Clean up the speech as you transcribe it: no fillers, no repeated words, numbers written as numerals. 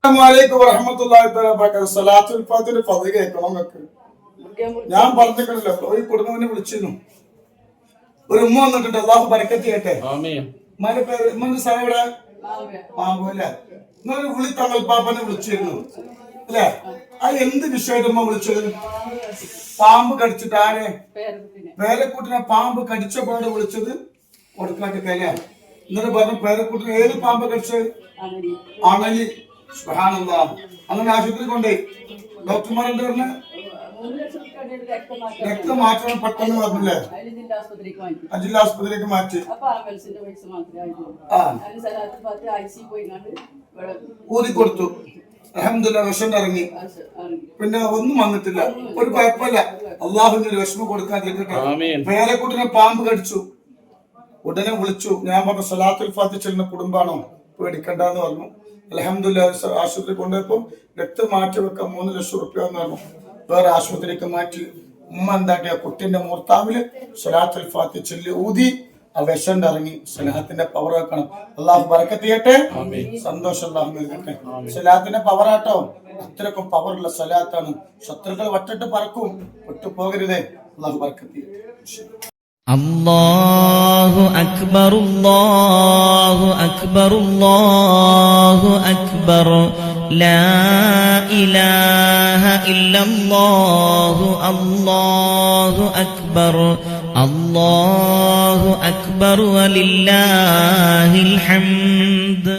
അസ്സലാമു വറഹ്മത്തുള്ളാഹി വബറകാതുഹു. സലാത്തുൽ ഫാത്തിഹയുടെ ഫള് കേൾക്കണം നിങ്ങൾക്ക്. ഞാൻ പറഞ്ഞിട്ടില്ലല്ലോ, ഒരു കുടുംബത്തിനെ വിളിച്ചിരുന്നു. ഒരു ഉമ്മ വന്നിട്ടുണ്ട്. അള്ളാഹു ബറക്കത്ത് ചെയ്യട്ടെ. ഉമ്മാന്റെ പേര് ഉമ്മന്റെ സ്ഥലം എവിടെ? മാമ്പു അല്ലേ? നിങ്ങളൊരു വിളി തങ്ങൾ പാപ്പനെ വിളിച്ചിരുന്നു അല്ലേ? അത് എന്ത് വിഷയമായിട്ട് ഉമ്മ വിളിച്ചത്? പാമ്പ് കടിച്ചിട്ട് ആരെ? പേരക്കൂട്ടിനെ പാമ്പ് കടിച്ചപ്പോഴാണ് വിളിച്ചത്. കൊടുക്കാട്ട് കല്യാണം എന്നിട്ട് പറഞ്ഞു പേരക്കൂട്ടിനെ ഏത് പാമ്പ് കടിച്ചത്? അണലി. സുബ്ഹാനല്ലാഹ്. അങ്ങനെ ആശുപത്രി കൊണ്ടേ ഡോക്ടർമാർ എന്താ പറഞ്ഞ രക്തം മാറ്റണം പെട്ടെന്ന് പറഞ്ഞില്ലേ? ജില്ലാ ആസ്പത്രിയിലേക്ക് മാറ്റി ഊതി കൊടുത്തു. അൽഹംദുലില്ലാഹ് വിഷം ഇറങ്ങി. പിന്നെ ഒന്നും വന്നിട്ടില്ല, ഒരു കുഴപ്പമില്ല. അള്ളാഹുവിന് ഒരു വിഷമം കൊടുക്കാതിരിക്കട്ടെ. പേരക്കുട്ടിനെ പാമ്പ് കടിച്ചു. ഉടനെ വിളിച്ചു. ഞാൻ പറഞ്ഞു സലാത്തുൽ ഫാത്തിഹ ചെല്ലുന്ന കുടുംബാണോ, പേടിക്കണ്ടെന്ന് പറഞ്ഞു. അൽഹംദുലില്ലാഹ് ആശുപത്രി കൊണ്ടുപോയപ്പോ രക്തം മാറ്റി വെക്കാൻ 3 ലക്ഷം റുപ്യ എന്ന് പറഞ്ഞു. വേറെ ആശുപത്രിക്ക് മാറ്റി. ഉമ്മ എന്താട്ടിയ കുട്ടിന്റെ മൂർത്താവില് സലാത്തുൽ ഫാത്തിഹ ചൊല്ലി ഊതി ആ വിഷം ഇറങ്ങി. സലാത്തിന്റെ പവർ വെക്കണം. അള്ളാഹു ബറക്കത്ത് ചെയ്യട്ടെ. സന്തോഷം അള്ളാഹു നൽകട്ടെ. സലാത്തിന്റെ പവറാട്ടോ, അത്രക്കും പവറുള്ള സലാത്താണ്. ശത്രുക്കൾ വട്ടിട്ട് പറക്കും, വിട്ടുപോകരുതേ. അള്ളാഹു ബറക്കത്ത് ചെയ്യട്ടെ. അല്ലാഹു അക്ബർ അല്ലാഹു അക്ബർ അല്ലാഹു അക്ബർ ലാ ഇലാഹ ഇല്ലല്ലാഹു അല്ലാഹു അക്ബർ അല്ലാഹു അക്ബർ വലില്ലാഹിൽ ഹംദ്.